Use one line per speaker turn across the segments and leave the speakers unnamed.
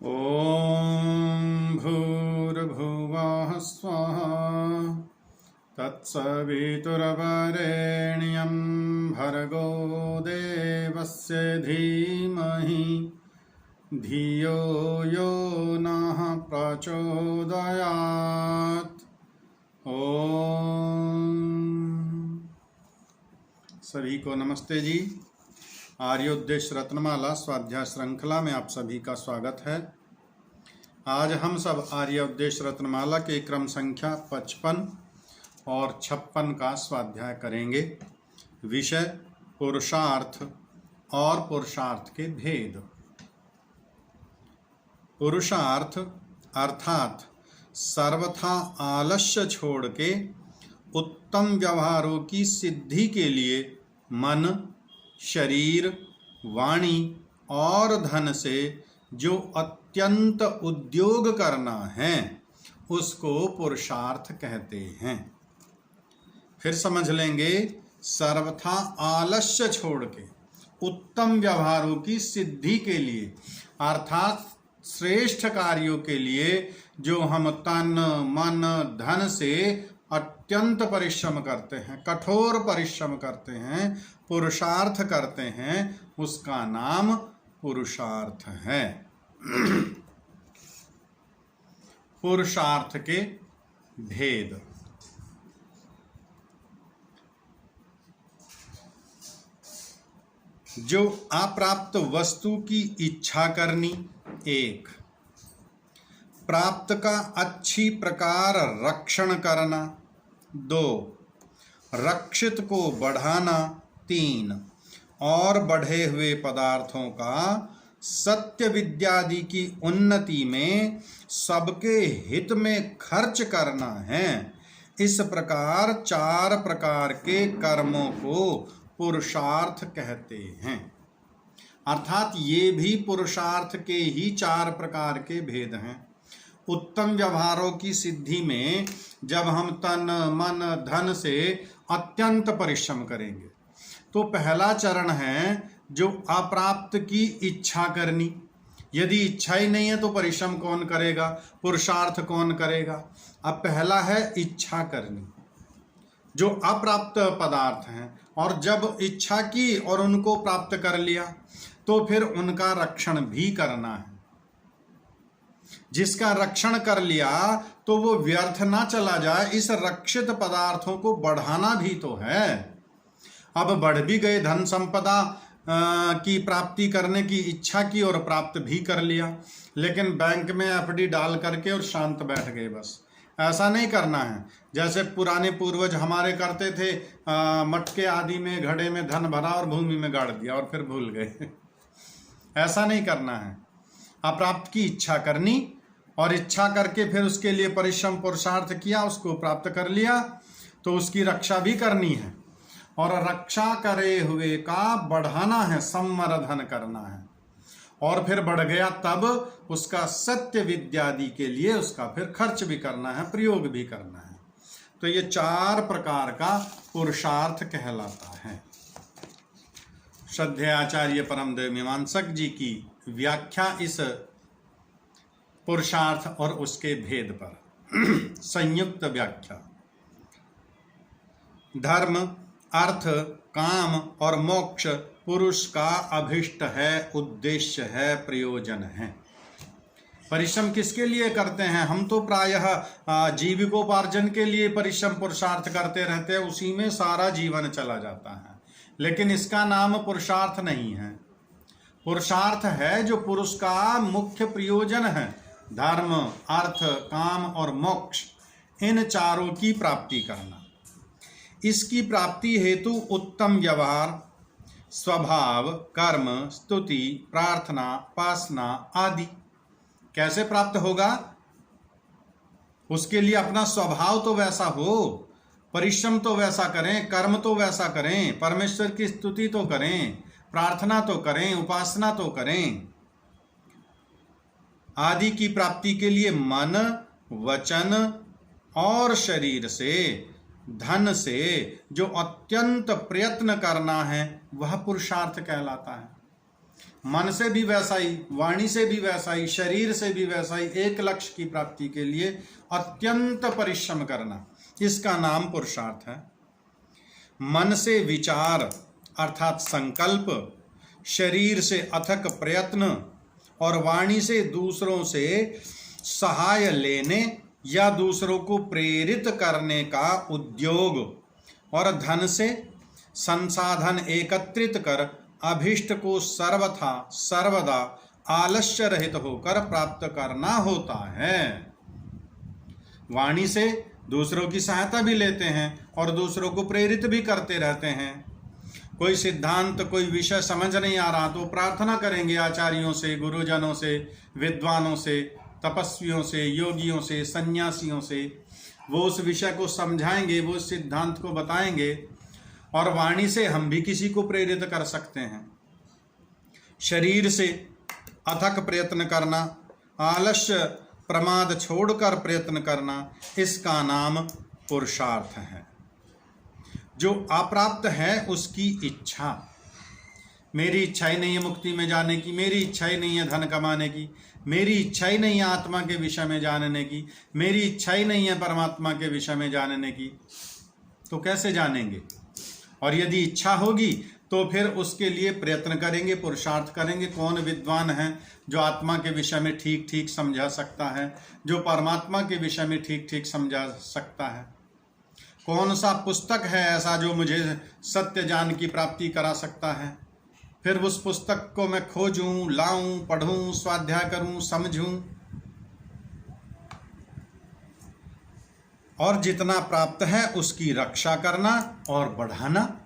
ॐ भूर्भुवः स्वः तत्सवितुर्वरेण्यं भर्गो देवस्य धीमहि धियो यो नः प्रचोदयात्। ओम सभी को नमस्ते जी। आर्योद्देश्य रत्नमाला स्वाध्याय श्रृंखला में आप सभी का स्वागत है। आज हम सब आर्योद्देश्य रत्नमाला के क्रम संख्या 55 और 56 का स्वाध्याय करेंगे। विषय पुरुषार्थ और पुरुषार्थ के भेद। पुरुषार्थ अर्थात सर्वथा आलस्य छोड़ के उत्तम व्यवहारों की सिद्धि के लिए मन, शरीर, वाणी और धन से जो अत्यंत उद्योग करना है उसको पुरुषार्थ कहते हैं। फिर समझ लेंगे। सर्वथा आलस्य छोड़ के उत्तम व्यवहारों की सिद्धि के लिए अर्थात श्रेष्ठ कार्यों के लिए जो हम तन मन धन से अत्यंत परिश्रम करते हैं, कठोर परिश्रम करते हैं, पुरुषार्थ करते हैं, उसका नाम पुरुषार्थ है। पुरुषार्थ के भेद। जो अप्राप्त वस्तु की इच्छा करनी, एक। प्राप्त का अच्छी प्रकार रक्षण करना, दो। रक्षित को बढ़ाना, तीन। और बढ़े हुए पदार्थों का सत्य विद्यादि की उन्नति में सबके हित में खर्च करना है। इस प्रकार चार प्रकार के कर्मों को पुरुषार्थ कहते हैं। अर्थात ये भी पुरुषार्थ के ही चार प्रकार के भेद हैं। उत्तम व्यवहारों की सिद्धि में जब हम तन मन धन से अत्यंत परिश्रम करेंगे तो पहला चरण है जो अप्राप्त की इच्छा करनी। यदि इच्छा ही नहीं है तो परिश्रम कौन करेगा, पुरुषार्थ कौन करेगा। अब पहला है इच्छा करनी, जो अप्राप्त पदार्थ हैं, और जब इच्छा की और उनको प्राप्त कर लिया तो फिर उनका रक्षण भी करना है। जिसका रक्षण कर लिया तो वो व्यर्थ ना चला जाए, इस रक्षित पदार्थों को बढ़ाना भी तो है। अब बढ़ भी गए, धन संपदा की प्राप्ति करने की इच्छा की और प्राप्त भी कर लिया, लेकिन बैंक में एफडी डाल करके और शांत बैठ गए। बस ऐसा नहीं करना है। जैसे पुराने पूर्वज हमारे करते थे, मटके आदि में घड़े में धन भरा और भूमि में गाड़ दिया और फिर भूल गए। ऐसा नहीं करना है। अप्राप्त की इच्छा करनी और इच्छा करके फिर उसके लिए परिश्रम पुरुषार्थ किया, उसको प्राप्त कर लिया तो उसकी रक्षा भी करनी है, और रक्षा करे हुए का बढ़ाना है, संवर्धन करना है। और फिर बढ़ गया तब उसका सत्य विद्यादि के लिए उसका फिर खर्च भी करना है, प्रयोग भी करना है। तो ये चार प्रकार का पुरुषार्थ कहलाता है। श्रद्धेय आचार्य परमदेव मीमांसक जी की व्याख्या इस पुरुषार्थ और उसके भेद पर संयुक्त व्याख्या। धर्म, अर्थ, काम और मोक्ष पुरुष का अभिष्ट है, उद्देश्य है, प्रयोजन है। परिश्रम किसके लिए करते हैं? हम तो प्रायः जीविकोपार्जन के लिए परिश्रम पुरुषार्थ करते रहते हैं, उसी में सारा जीवन चला जाता है। लेकिन इसका नाम पुरुषार्थ नहीं है। पुरुषार्थ है जो पुरुष का मुख्य प्रयोजन है। धर्म, अर्थ, काम और मोक्ष, इन चारों की प्राप्ति करना। इसकी प्राप्ति हेतु उत्तम व्यवहार, स्वभाव, कर्म, स्तुति, प्रार्थना, उपासना आदि। कैसे प्राप्त होगा? उसके लिए अपना स्वभाव तो वैसा हो, परिश्रम तो वैसा करें, कर्म तो वैसा करें, परमेश्वर की स्तुति तो करें, प्रार्थना तो करें, उपासना तो करें। आदि की प्राप्ति के लिए मन, वचन और शरीर से, धन से जो अत्यंत प्रयत्न करना है वह पुरुषार्थ कहलाता है। मन से भी वैसा ही, वाणी से भी वैसा ही, शरीर से भी वैसा ही एक लक्ष्य की प्राप्ति के लिए अत्यंत परिश्रम करना, इसका नाम पुरुषार्थ है। मन से विचार अर्थात संकल्प, शरीर से अथक प्रयत्न और वाणी से दूसरों से सहाय लेने या दूसरों को प्रेरित करने का उद्योग, और धन से संसाधन एकत्रित कर अभिष्ट को सर्वथा सर्वदा आलस्य रहित होकर प्राप्त करना होता है। वाणी से दूसरों की सहायता भी लेते हैं और दूसरों को प्रेरित भी करते रहते हैं। कोई सिद्धांत, कोई विषय समझ नहीं आ रहा तो प्रार्थना करेंगे आचार्यों से, गुरुजनों से, विद्वानों से, तपस्वियों से, योगियों से, सन्यासियों से। वो उस विषय को समझाएंगे, वो सिद्धांत को बताएंगे। और वाणी से हम भी किसी को प्रेरित कर सकते हैं। शरीर से अथक प्रयत्न करना, आलस्य प्रमाद छोड़कर प्रयत्न करना, इसका नाम पुरुषार्थ है। जो अप्राप्त है उसकी इच्छा, मेरी इच्छा ही नहीं है मुक्ति में जाने की, मेरी इच्छा ही नहीं है धन कमाने की, मेरी इच्छा ही नहीं है आत्मा के विषय में जानने की, मेरी इच्छा ही नहीं है परमात्मा के विषय में जानने की, तो कैसे जानेंगे? और यदि इच्छा होगी तो फिर उसके लिए प्रयत्न करेंगे, पुरुषार्थ करेंगे। कौन विद्वान है जो आत्मा के विषय में ठीक ठीक समझा सकता है, जो परमात्मा के विषय में ठीक ठीक समझा सकता है? कौन सा पुस्तक है ऐसा जो मुझे सत्य ज्ञान की प्राप्ति करा सकता है? फिर उस पुस्तक को मैं खोजूं, लाऊं, पढ़ूं, स्वाध्याय करूं, समझूं। और जितना प्राप्त है उसकी रक्षा करना और बढ़ाना,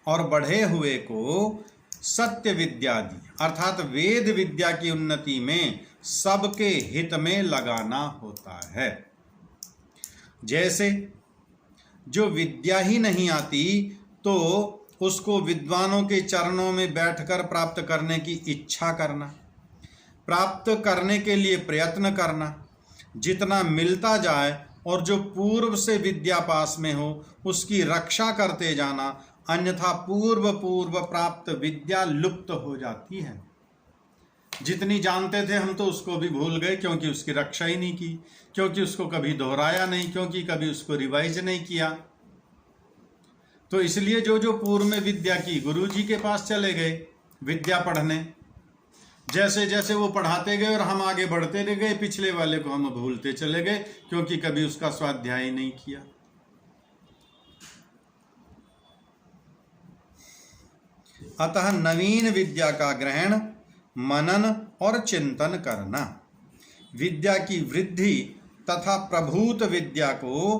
और बढ़े हुए को सत्य विद्या दी अर्थात वेद विद्या की उन्नति में सबके हित में लगाना होता है। जैसे जो विद्या ही नहीं आती तो उसको विद्वानों के चरणों में बैठकर प्राप्त करने की इच्छा करना, प्राप्त करने के लिए प्रयत्न करना, जितना मिलता जाए और जो पूर्व से विद्या पास में हो उसकी रक्षा करते जाना, अन्यथा पूर्व प्राप्त विद्या लुप्त हो जाती है। जितनी जानते थे हम तो उसको भी भूल गए, क्योंकि उसकी रक्षा ही नहीं की, क्योंकि उसको कभी दोहराया नहीं, क्योंकि कभी उसको रिवाइज नहीं किया। तो इसलिए जो जो पूर्व में विद्या की, गुरु जी के पास चले गए विद्या पढ़ने, जैसे जैसे वो पढ़ाते गए और हम आगे बढ़ते रह गए, पिछले वाले को हम भूलते चले गए, क्योंकि कभी उसका स्वाध्याय नहीं किया। अतः नवीन विद्या का ग्रहण, मनन और चिंतन करना, विद्या की वृद्धि तथा प्रभूत विद्या को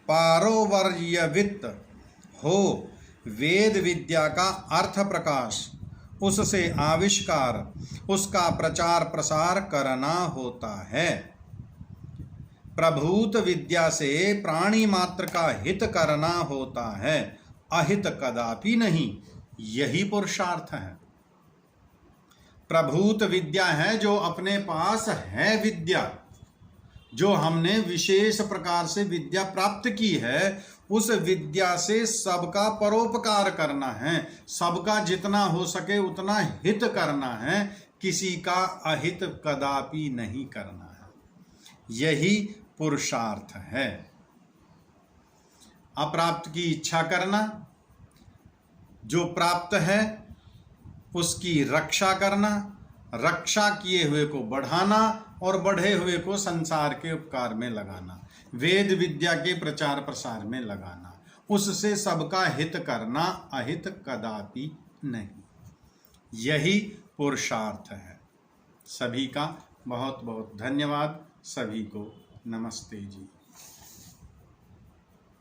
पारोवर्यवित हो वेद विद्या का अर्थ प्रकाश, उससे आविष्कार, उसका प्रचार प्रसार करना होता है। प्रभूत विद्या से प्राणी मात्र का हित करना होता है, अहित कदापि नहीं। यही पुरुषार्थ है। प्रभूत विद्या है जो अपने पास है विद्या, जो हमने विशेष प्रकार से विद्या प्राप्त की है, उस विद्या से सबका परोपकार करना है, सबका जितना हो सके उतना हित करना है, किसी का अहित कदापि नहीं करना है। यही पुरुषार्थ है। अप्राप्त की इच्छा करना, जो प्राप्त है उसकी रक्षा करना, रक्षा किए हुए को बढ़ाना और बढ़े हुए को संसार के उपकार में लगाना, वेद विद्या के प्रचार प्रसार में लगाना, उससे सबका हित करना, अहित कदापि नहीं। यही पुरुषार्थ है। सभी का बहुत बहुत धन्यवाद। सभी को नमस्ते जी।